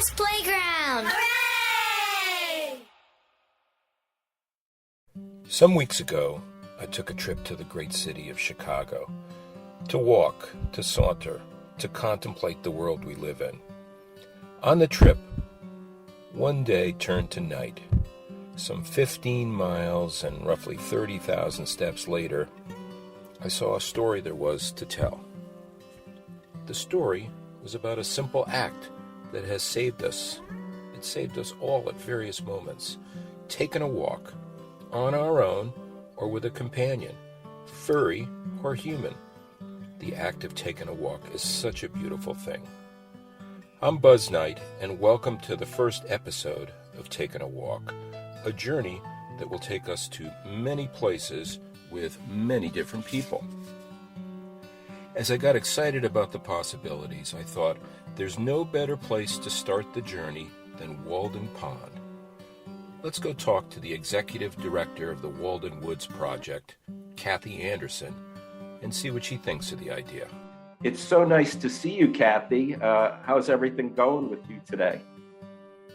best playground! Hooray! Some weeks ago, I took a trip to the great city of Chicago to walk, to saunter, to contemplate the world we live in. On the trip, one day turned to night. Some 15 miles and roughly 30,000 steps later, I saw a story there was to tell. The story was about a simple act that has saved us. It saved us all at various moments. Taking a walk, on our own or with a companion, furry or human. The act of taking a walk is such a beautiful thing. I'm Buzz Knight, and welcome to the first episode of Taking a Walk, a journey that will take us to many places with many different people. As I got excited about the possibilities, I thought there's no better place to start the journey than Walden Pond. Let's go talk to the executive director of the Walden Woods Project, Kathi Anderson, and see what she thinks of the idea. It's so nice to see you, Kathi. How's everything going with you today?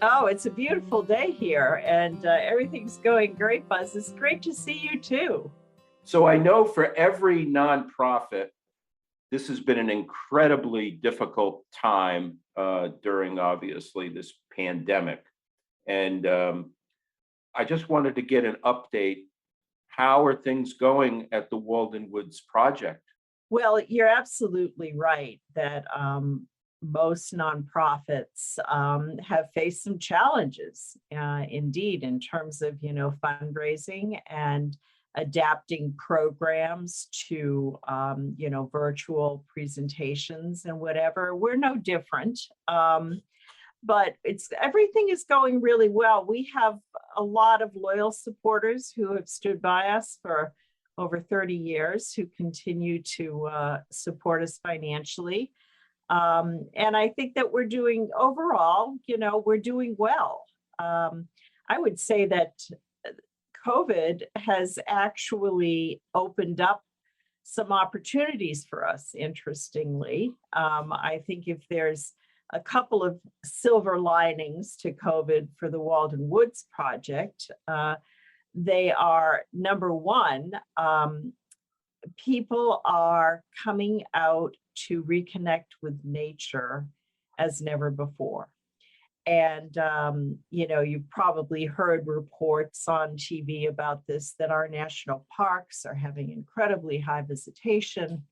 Oh, it's a beautiful day here, and everything's going great, Buzz. It's great to see you too. So I know for every nonprofit, this has been an incredibly difficult time during, obviously, this pandemic. And I just wanted to get an update. How are things going at the Walden Woods Project? Well, you're absolutely right that most nonprofits have faced some challenges, indeed, in terms of, fundraising and adapting programs to, virtual presentations and whatever. We're no different, but everything is going really well. We have a lot of loyal supporters who have stood by us for over 30 years, who continue to support us financially. And I think that we're doing overall, we're doing well. I would say that COVID has actually opened up some opportunities for us, interestingly. I think if there's a couple of silver linings to COVID for the Walden Woods Project, they are, number one, people are coming out to reconnect with nature as never before. And, you've probably heard reports on TV about this, that our national parks are having incredibly high visitation.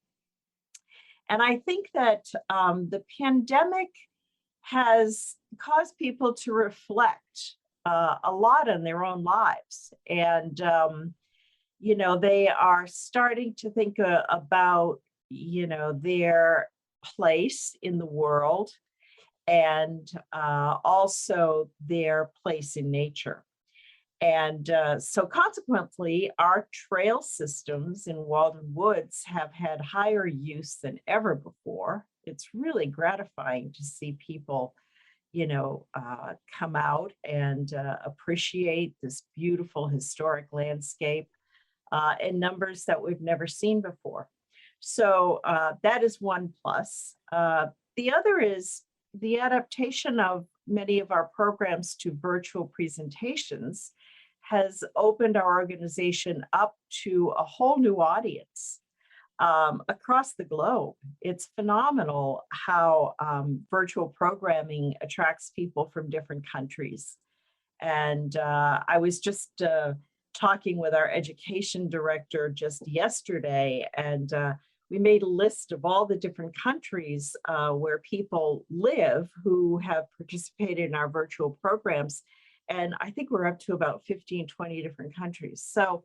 And I think that the pandemic has caused people to reflect a lot on their own lives. And, they are starting to think about, their place in the world and also their place in nature. And so consequently, our trail systems in Walden Woods have had higher use than ever before. It's really gratifying to see people come out and appreciate this beautiful historic landscape in numbers that we've never seen before. So that is one plus. The other is the adaptation of many of our programs to virtual presentations has opened our organization up to a whole new audience across the globe. It's phenomenal how virtual programming attracts people from different countries. And I was just talking with our education director just yesterday, and we made a list of all the different countries where people live who have participated in our virtual programs. And I think we're up to about 15, 20 different countries. So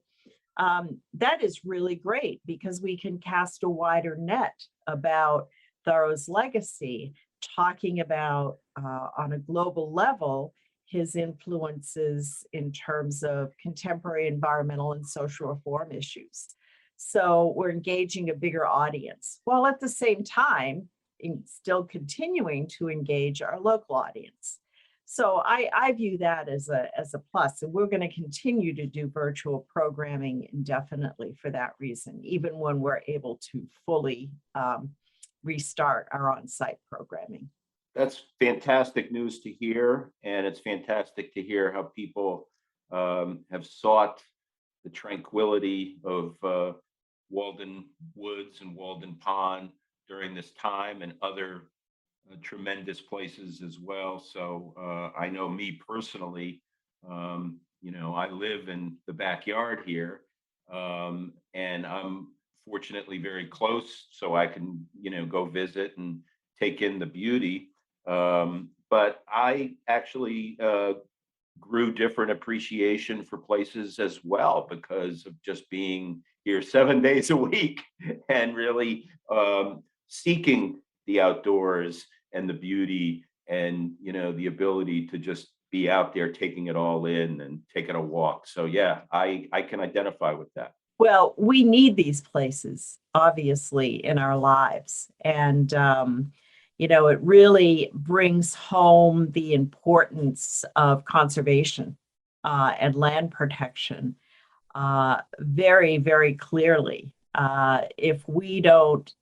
that is really great because we can cast a wider net about Thoreau's legacy, talking about on a global level his influences in terms of contemporary environmental and social reform issues. So we're engaging a bigger audience, while at the same time still continuing to engage our local audience. So I view that as a plus, and we're going to continue to do virtual programming indefinitely for that reason, even when we're able to fully restart our on-site programming. That's fantastic news to hear, and it's fantastic to hear how people have sought the tranquility of Walden Woods and Walden Pond during this time, and other tremendous places as well. So I know me personally, I live in the backyard here, and I'm fortunately very close, so I can, go visit and take in the beauty. But I actually grew different appreciation for places as well because of just being here 7 days a week and really seeking the outdoors and the beauty, and the ability to just be out there taking it all in and taking a walk. So yeah, I can identify with that. Well, we need these places, obviously, in our lives. And, it really brings home the importance of conservation and land protection very, very clearly. If we don't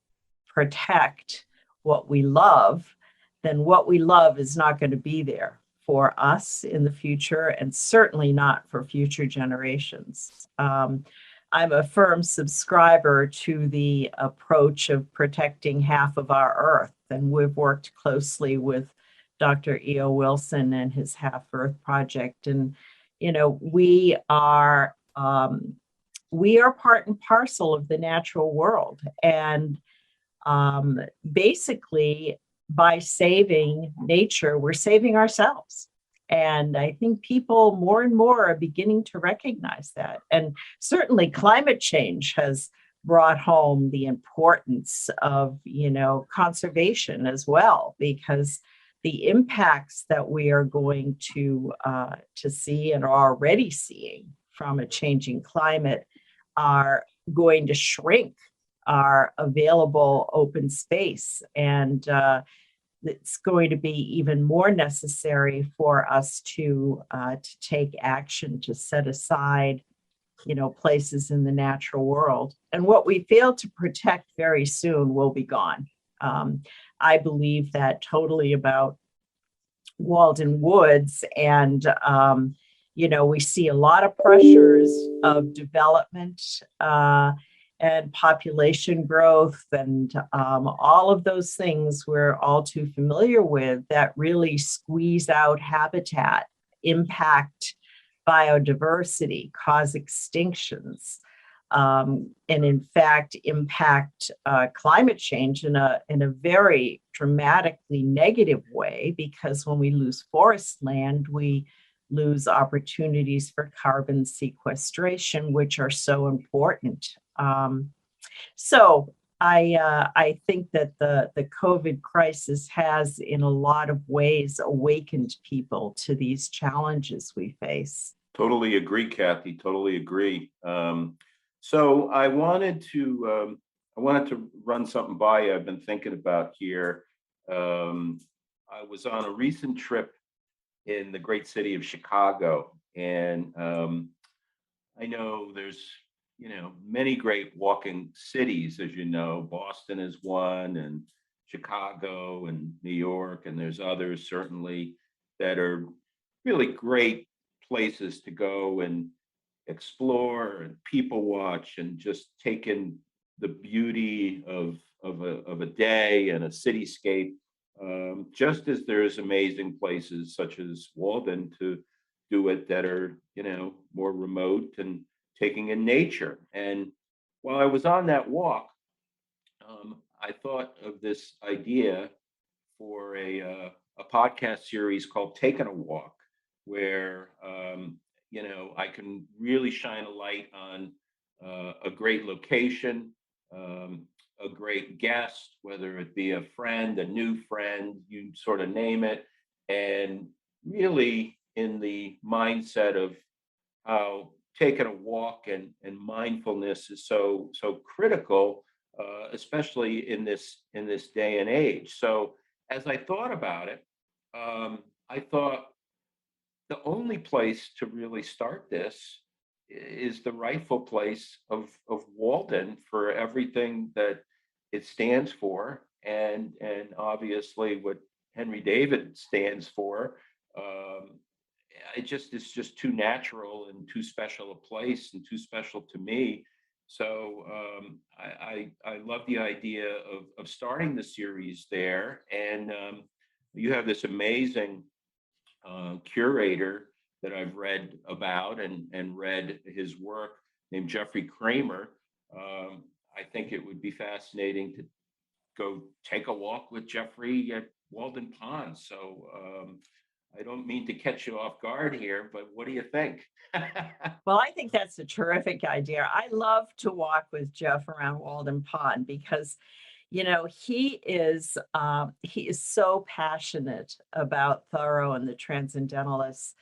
protect what we love, then what we love is not going to be there for us in the future, and certainly not for future generations. I'm a firm subscriber to the approach of protecting half of our Earth, and we've worked closely with Dr. E.O. Wilson and his Half Earth Project. And we are part and parcel of the natural world, and basically, by saving nature, we're saving ourselves. And I think people more and more are beginning to recognize that. And certainly climate change has brought home the importance of, conservation as well, because the impacts that we are going to see and are already seeing from a changing climate are going to shrink our available open space. And it's going to be even more necessary for us to take action to set aside, places in the natural world. And what we fail to protect very soon will be gone. I believe that totally about Walden Woods. And, we see a lot of pressures of development and population growth, and all of those things we're all too familiar with that really squeeze out habitat, impact biodiversity, cause extinctions, and in fact impact climate change in a very dramatically negative way, because when we lose forest land, we lose opportunities for carbon sequestration, which are so important. So I think that the COVID crisis has, in a lot of ways, awakened people to these challenges we face. Totally agree, Kathi. Totally agree. So I wanted to run something by you I've been thinking about here. I was on a recent trip in the great city of Chicago, and I know there's many great walking cities, as you know. Boston is one, and Chicago and New York, and there's others certainly that are really great places to go and explore and people watch and just take in the beauty of a day and a cityscape. Just as there's amazing places such as Walden to do it that are more remote and taking in nature. And while I was on that walk, I thought of this idea for a podcast series called Takin A Walk, where I can really shine a light on a great location, a great guest, whether it be a friend, a new friend, you sort of name it, and really in the mindset of how taking a walk and mindfulness is so critical, especially in this day and age. So as I thought about it, I thought the only place to really start this is the rightful place of Walden for everything that it stands for, and obviously what Henry David stands for. It's just too natural and too special a place and too special to me. So I love the idea of starting the series there. And you have this amazing curator that I've read about and read his work, named Jeffrey Cramer. I think it would be fascinating to go take a walk with Jeffrey at Walden Pond. So I don't mean to catch you off guard here, but what do you think? Well, I think that's a terrific idea. I love to walk with Jeff around Walden Pond because, you know, he is so passionate about Thoreau and the Transcendentalists.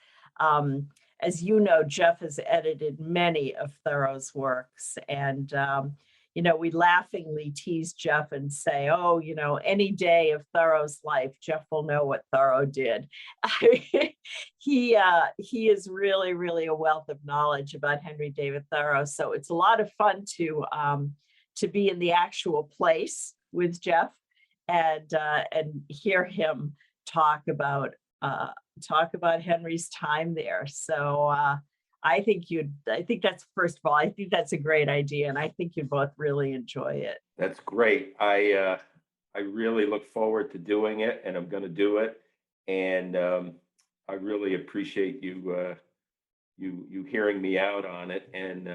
As you know, Jeff has edited many of Thoreau's works, and you know, we laughingly tease Jeff and say, "Oh, you know, any day of Thoreau's life, Jeff will know what Thoreau did." He is really, really a wealth of knowledge about Henry David Thoreau. So it's a lot of fun to be in the actual place with Jeff and hear him talk about Henry's time there. So I think that's, first of all, I think that's a great idea, and I think you'd both really enjoy it. That's great. I really look forward to doing it, and I'm going to do it. And I really appreciate you hearing me out on it. And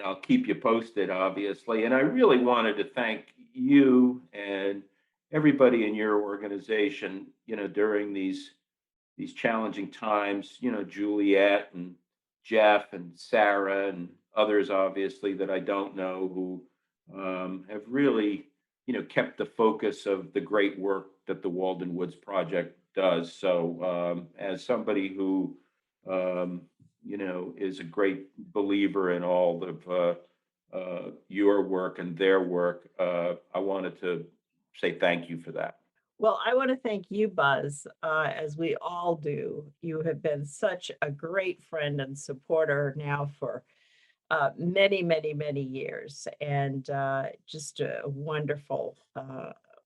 I'll keep you posted, obviously. And I really wanted to thank you and everybody in your organization, you know, during these challenging times, you know, Juliet and Jeff and Sarah and others, obviously, that I don't know, who have really, you know, kept the focus of the great work that the Walden Woods Project does. So as somebody who, you know, is a great believer in all of your work and their work, I wanted to say thank you for that. Well, I want to thank you, Buzz, as we all do. You have been such a great friend and supporter now for many, many, many years, and just a wonderful,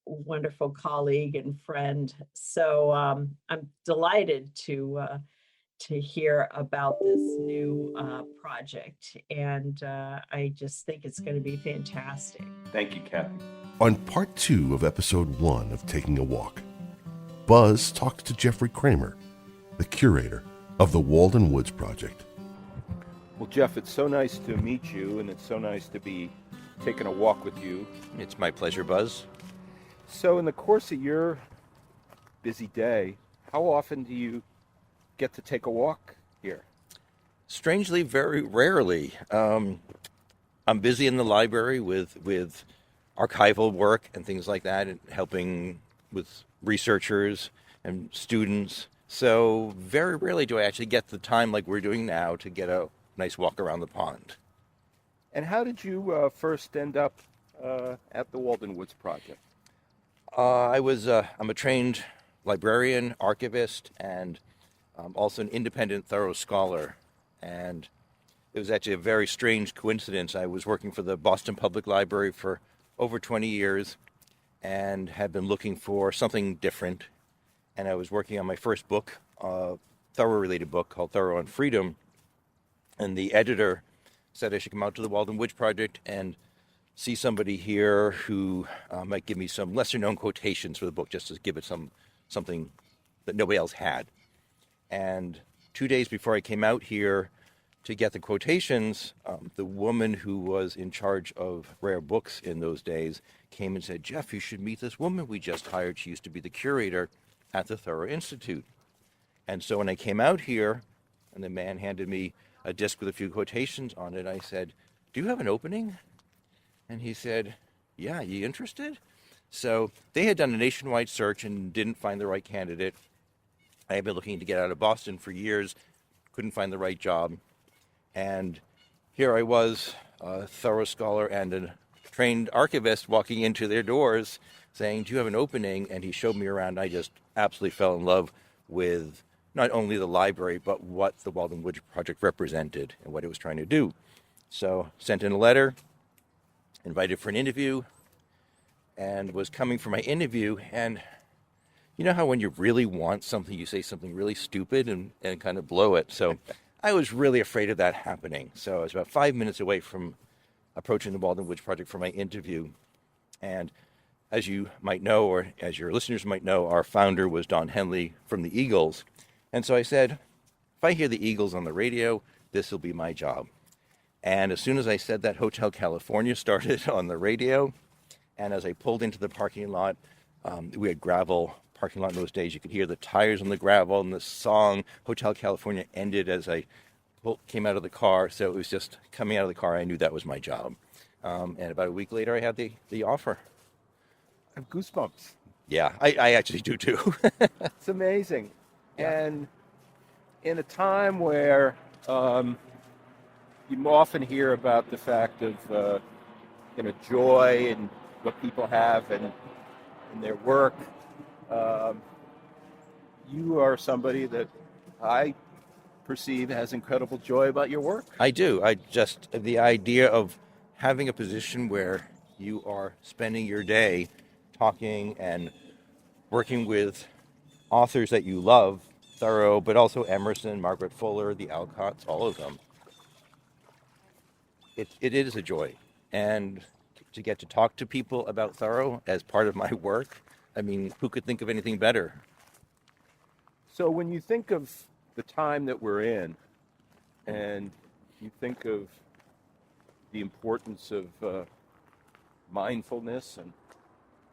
wonderful colleague and friend. So I'm delighted to hear about this new project, and I just think it's going to be fantastic. Thank you, Kathi. On part 2 of episode 1 of Taking a Walk, Buzz talks to Jeffrey Cramer, the curator of the Walden Woods Project. Well, Jeff, it's so nice to meet you, and it's so nice to be taking a walk with you. It's my pleasure, Buzz. So in the course of your busy day, how often do you get to take a walk here? Strangely, very rarely. I'm busy in the library with archival work and things like that, and helping with researchers and students. So very rarely do I actually get the time like we're doing now to get a nice walk around the pond. And how did you first end up at the Walden Woods Project? I'm a trained librarian, archivist, and also an independent Thoreau scholar. And it was actually a very strange coincidence. I was working for the Boston Public Library for over 20 years and had been looking for something different. And I was working on my first book, Thoreau-related book called Thoreau on Freedom. And the editor said I should come out to the Walden Woods Project and see somebody here who might give me some lesser-known quotations for the book, just to give it something that nobody else had. And 2 days before I came out here to get the quotations, the woman who was in charge of rare books in those days came and said, "Jeff, you should meet this woman we just hired. She used to be the curator at the Thoreau Institute." And so when I came out here and the man handed me a disc with a few quotations on it, I said, "Do you have an opening?" And he said, "Yeah, you interested?" So they had done a nationwide search and didn't find the right candidate. I had been looking to get out of Boston for years, couldn't find the right job. And here I was, a Thoreau scholar and a trained archivist, walking into their doors saying, "Do you have an opening?" And he showed me around. I just absolutely fell in love with not only the library, but what the Walden Woods Project represented and what it was trying to do. So sent in a letter, invited for an interview, and was coming for my interview. And you know how when you really want something, you say something really stupid and kind of blow it. So I was really afraid of that happening. So I was about 5 minutes away from approaching the Walden Woods Project for my interview. And as you might know, or as your listeners might know, our founder was Don Henley from the Eagles. And so I said, if I hear the Eagles on the radio, this will be my job. And as soon as I said that, Hotel California started on the radio. And as I pulled into the parking lot, we had gravel parking lot in those days. You could hear the tires on the gravel, and the song Hotel California ended as I came out of the car. So it was just coming out of the car, I knew that was my job. And about a week later, I had the offer. I have goosebumps. Yeah, I actually do too. It's amazing. And in a time where you often hear about the fact of joy and what people have in their work, you are somebody that I perceive has incredible joy about your work. I do. The idea of having a position where you are spending your day talking and working with authors that you love, Thoreau, but also Emerson, Margaret Fuller, the Alcotts, all of them. It is a joy. And to get to talk to people about Thoreau as part of my work, I mean, who could think of anything better? So when you think of the time that we're in, and you think of the importance of mindfulness,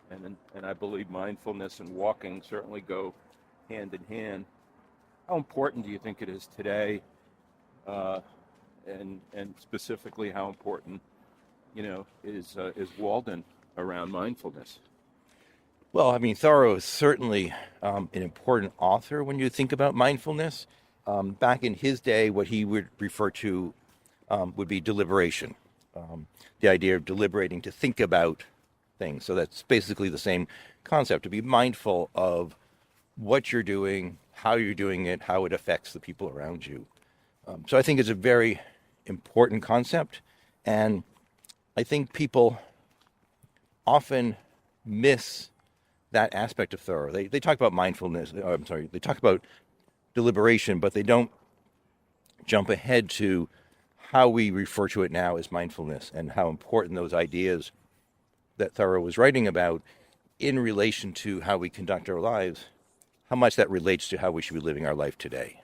and I believe mindfulness and walking certainly go hand in hand, how important do you think it is today, and specifically how important, is Walden around mindfulness? Well, I mean, Thoreau is certainly an important author when you think about mindfulness. Back in his day, what he would refer to would be deliberation, the idea of deliberating to think about things. So that's basically the same concept, to be mindful of what you're doing, how you're doing it, how it affects the people around you. So I think it's a very important concept, and I think people often miss that aspect of Thoreau. They talk about mindfulness, they talk about deliberation, but they don't jump ahead to how we refer to it now as mindfulness and how important those ideas that Thoreau was writing about in relation to how we conduct our lives, how much that relates to how we should be living our life today.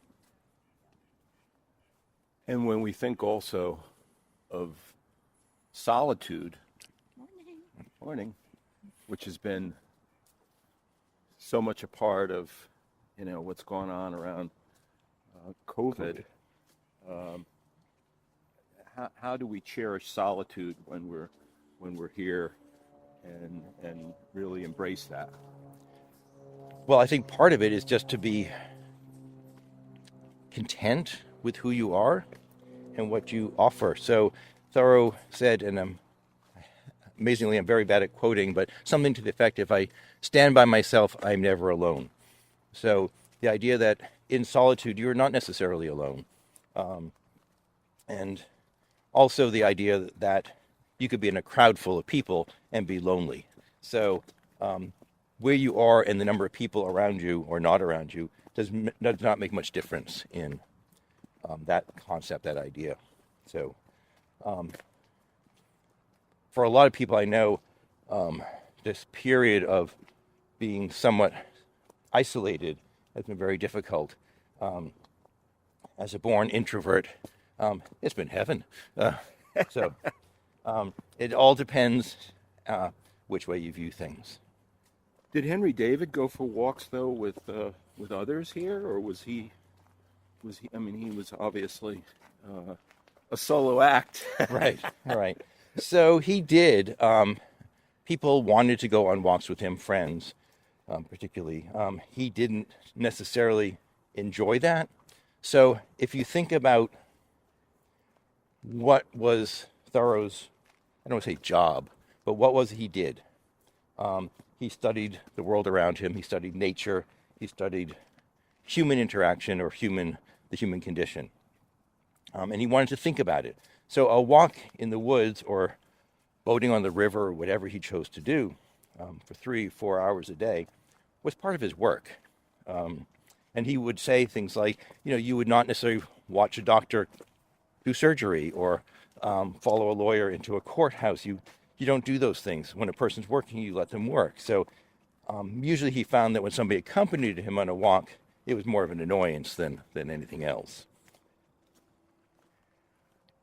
And when we think also of solitude, morning, which has been so much a part of, what's going on around COVID. How do we cherish solitude when we're here, and really embrace that? Well, I think part of it is just to be content with who you are and what you offer. So Thoreau said, and amazingly, I'm very bad at quoting, but something to the effect, if I stand by myself, I'm never alone. So the idea that in solitude, you're not necessarily alone. And also the idea that you could be in a crowd full of people and be lonely. So where you are and the number of people around you or not around you does not make much difference in that concept, that idea. So for a lot of people I know, this period of being somewhat isolated has been very difficult. As a born introvert, it's been heaven. So it all depends which way you view things. Did Henry David go for walks though with others here, or was he? I mean, he was obviously a solo act. Right. So he did. People wanted to go on walks with him, friends particularly. He didn't necessarily enjoy that. So if you think about what was Thoreau's, I don't want to say job, but what was he did? He studied the world around him. He studied nature. He studied human interaction or the human condition. And he wanted to think about it. So a walk in the woods or boating on the river or whatever he chose to do for 3-4 hours a day was part of his work. And he would say things like, you would not necessarily watch a doctor do surgery or follow a lawyer into a courthouse. You don't do those things. When a person's working, you let them work. So usually he found that when somebody accompanied him on a walk, it was more of an annoyance than anything else.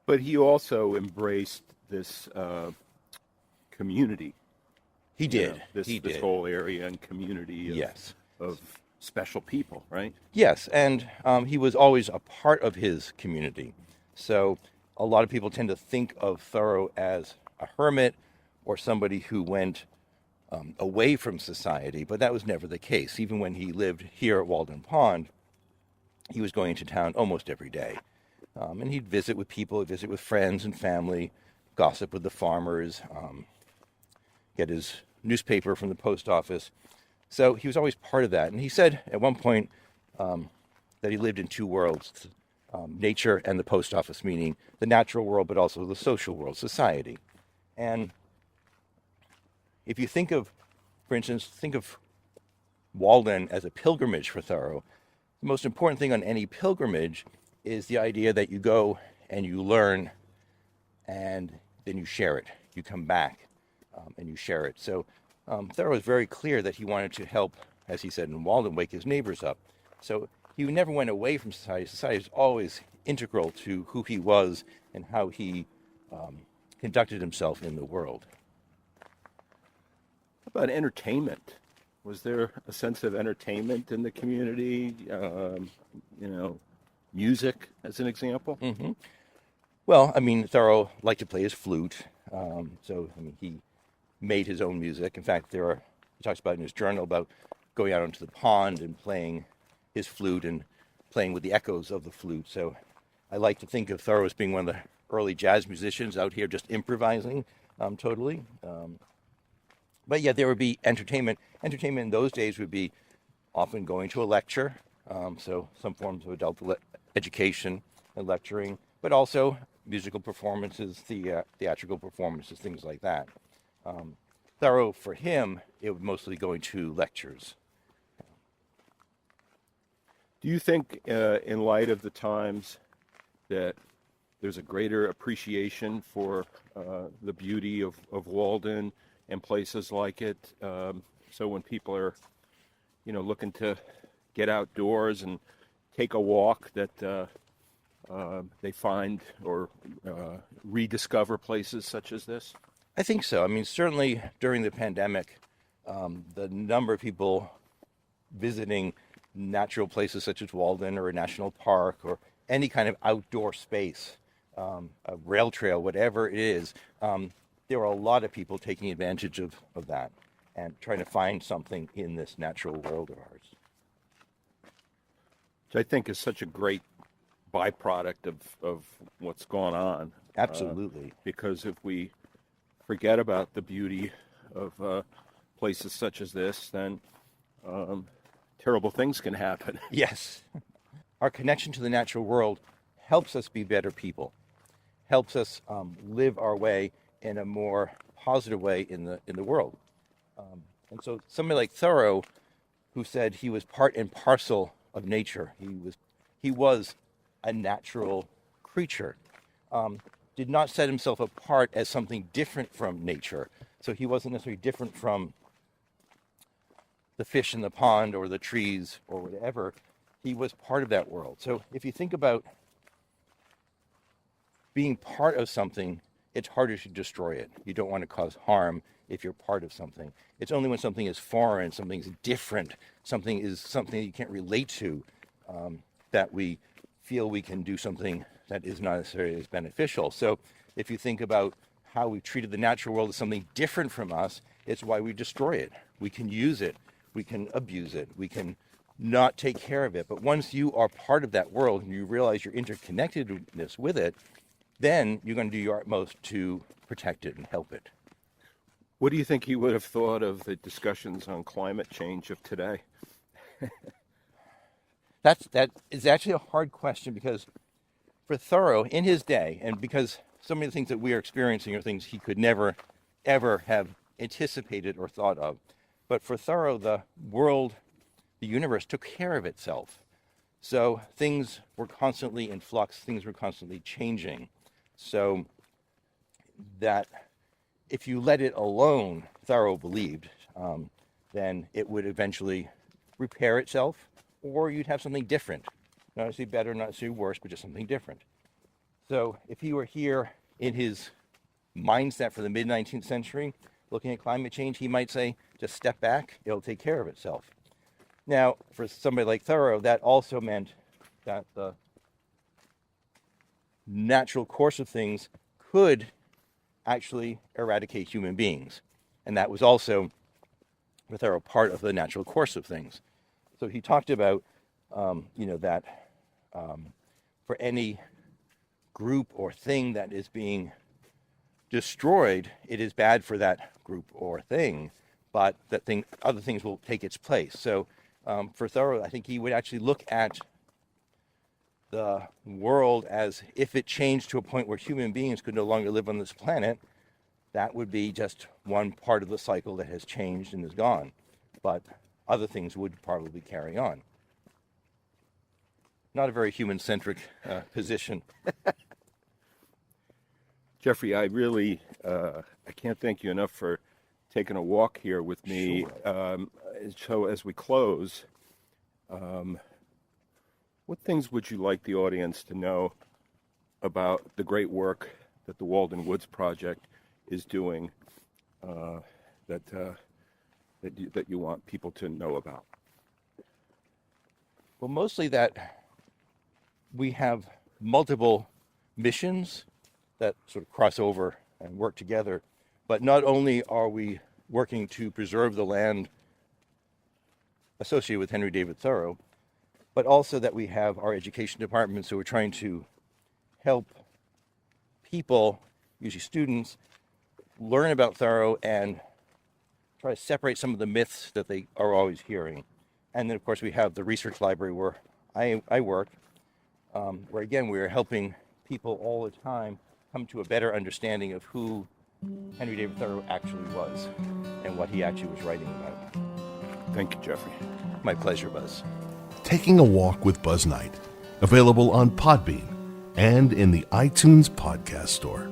But he also embraced this community. He did. This did. whole area and community of, Yes. of special people, right? Yes, and he was always a part of his community. So a lot of people tend to think of Thoreau as a hermit or somebody who went away from society, but that was never the case. Even when he lived here at Walden Pond, he was going to town almost every day. And he'd visit with people, visit with friends and family, gossip with the farmers, get his newspaper from the post office. So he was always part of that. And he said at one point that he lived in two worlds, nature and the post office, meaning the natural world, but also the social world, society. And if you think of, for instance, Walden as a pilgrimage for Thoreau, the most important thing on any pilgrimage is the idea that you go and you learn and then you share it. You come back and you share it. So Thoreau was very clear that he wanted to help, as he said in Walden, wake his neighbors up. So he never went away from society. Society was always integral to who he was and how he conducted himself in the world. How about entertainment? Was there a sense of entertainment in the community? Music, as an example? Mm-hmm. Well, Thoreau liked to play his flute. He made his own music. In fact, he talks about in his journal about going out onto the pond and playing his flute and playing with the echoes of the flute. So I like to think of Thoreau as being one of the early jazz musicians out here just improvising totally. But yeah, there would be entertainment. Entertainment in those days would be often going to a lecture, so some forms of adult education and lecturing, but also musical performances, theatrical performances, things like that. Thoreau, for him, it would mostly going to lectures. Do you think, in light of the times, that there's a greater appreciation for the beauty of Walden and places like it? So when people are, looking to get outdoors and take a walk, that they find or rediscover places such as this? I think so. Certainly during the pandemic, the number of people visiting natural places such as Walden or a national park or any kind of outdoor space, a rail trail, whatever it is, there are a lot of people taking advantage of that and trying to find something in this natural world of ours. Which I think is such a great byproduct of what's gone on. Absolutely. Because if we forget about the beauty of places such as this, then terrible things can happen. Yes. Our connection to the natural world helps us be better people, helps us live our way in a more positive way in the world. And so somebody like Thoreau, who said he was part and parcel of nature, he was a natural creature, did not set himself apart as something different from nature. So he wasn't necessarily different from the fish in the pond or the trees or whatever. He was part of that world. So if you think about being part of something, it's harder to destroy it. You don't want to cause harm if you're part of something. It's only when something is foreign, something's different, something you can't relate to, that we feel we can do something that is not necessarily as beneficial. So if you think about how we treated the natural world as something different from us, it's why we destroy it. We can use it, we can abuse it, we can not take care of it. But once you are part of that world and you realize your interconnectedness with it, then you're going to do your utmost to protect it and help it. What do you think he would have thought of the discussions on climate change of today? That is actually a hard question, because for Thoreau in his day, and because so many of the things that we are experiencing are things he could never, ever have anticipated or thought of. But for Thoreau, the world, the universe took care of itself. So things were constantly in flux, things were constantly changing. So that if you let it alone, Thoreau believed, then it would eventually repair itself, or you'd have something different. Not necessarily better, not necessarily worse, but just something different. So if he were here in his mindset for the mid-19th century, looking at climate change, he might say, just step back, it'll take care of itself. Now, for somebody like Thoreau, that also meant that the natural course of things could actually eradicate human beings. And that was also, for Thoreau, part of the natural course of things. So he talked about, that for any group or thing that is being destroyed, it is bad for that group or thing, but that thing, other things will take its place. So for Thoreau, I think he would actually look at the world as if it changed to a point where human beings could no longer live on this planet, that would be just one part of the cycle that has changed and is gone. But other things would probably carry on. Not a very human-centric position. Jeffrey, I really, I can't thank you enough for taking a walk here with me. Sure. So as we close, what things would you like the audience to know about the great work that the Walden Woods Project is doing that you want people to know about? Well, mostly that we have multiple missions that sort of cross over and work together. But not only are we working to preserve the land associated with Henry David Thoreau, but also that we have our education department. So we're trying to help people, usually students, learn about Thoreau and try to separate some of the myths that they are always hearing. And then, of course, we have the research library where I work, where, again, we're helping people all the time come to a better understanding of who Henry David Thoreau actually was and what he actually was writing about. Thank you, Jeffrey. My pleasure, Buzz. Taking a Walk with Buzz Knight, available on Podbean and in the iTunes podcast store.